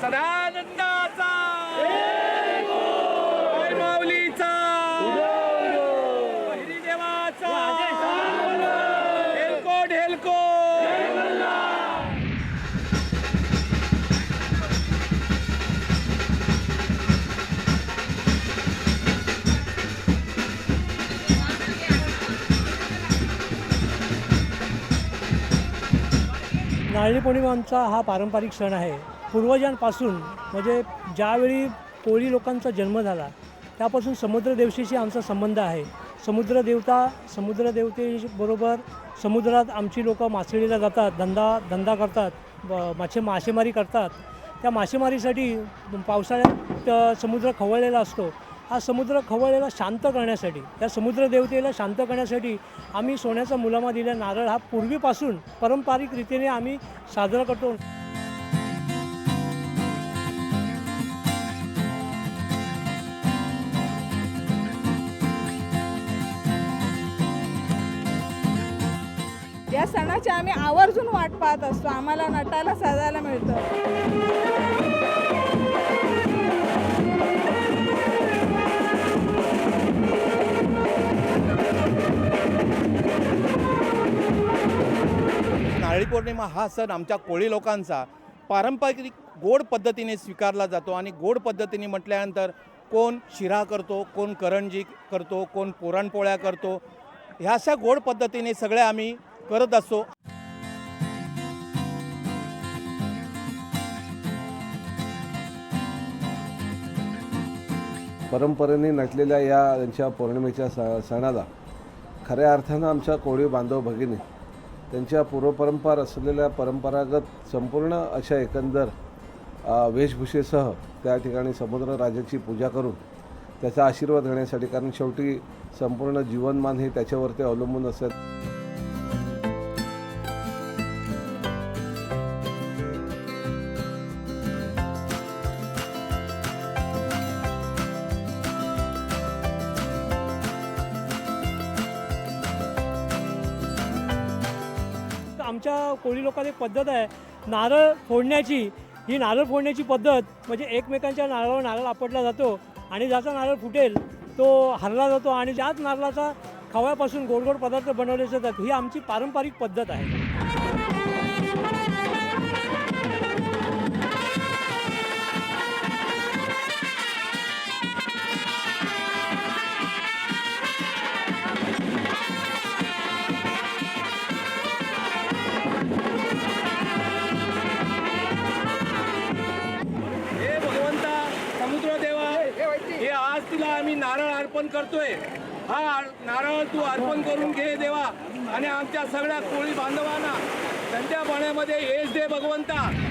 सदानंदाचा जय माऊलीचा बहिरी देवाचा ढेलको ढेलको नारळी पौर्णिमांचा हा पारंपरिक सण आहे. पूर्वजांपासून म्हणजे ज्यावेळी कोळी लोकांचा जन्म झाला त्यापासून समुद्रदेवतेशी आमचा संबंध आहे. समुद्रदेवतेबरोबर समुद्रात आमची लोकं मासळीला जातात, धंदा करतात, मासेमारी करतात. त्या मासेमारीसाठी पावसाळ्यात समुद्र खवळलेला असतो. हा समुद्र खवळलेला शांत करण्यासाठी, त्या समुद्रदेवतेला शांत करण्यासाठी आम्ही सोन्याचा मुलामा दिला नारळ हा पूर्वीपासून पारंपरिक रीतीने आम्ही साजरा करतो. या सणाची आम्ही आवर्जून वाट पाहत असतो. आम्हाला नटायला साजायला मिळतं. नारळी पौर्णिमा हा सण आमच्या कोळी लोकांचा पारंपरिक गोड पद्धतीने स्वीकारला जातो. आणि गोड पद्धतीने म्हटल्यानंतर कोण शिरा करतो, कोण करंजी करतो, कोण पुरणपोळ्या करतो. ह्या अशा गोड पद्धतीने सगळ्या आम्ही करत असतो. परंपरेने नटलेल्या यांच्या पौर्णिमेच्या सणाला खऱ्या अर्थानं आमच्या कोळी बांधव भगिनी त्यांच्या पूर्वपरंपरा असलेल्या परंपरागत संपूर्ण अशा एकंदर वेशभूषेसह त्या ठिकाणी समुद्र राजाची पूजा करून त्याचा आशीर्वाद घेण्यासाठी, कारण शेवटी संपूर्ण जीवनमान हे त्याच्यावरती अवलंबून असत. आमच्या कोळी लोकांत एक पद्धत आहे नारळ फोडण्याची. ही नारळ फोडण्याची पद्धत म्हणजे एकमेकांच्या नारळावर नारळ आपटला जातो आणि ज्याचा नारळ फुटेल तो हरला जातो आणि त्याच नारळाचा खव्यापासून गोड गोड पदार्थ बनवले जातात. ही आमची पारंपरिक पद्धत आहे. हे आज तुला आम्ही नारळ अर्पण करतोय. हा नारळ तू अर्पण करून घे देवा आणि आमच्या सगळ्या कोळी बांधवांना त्यांच्या पाण्यामध्ये येस दे भगवंता.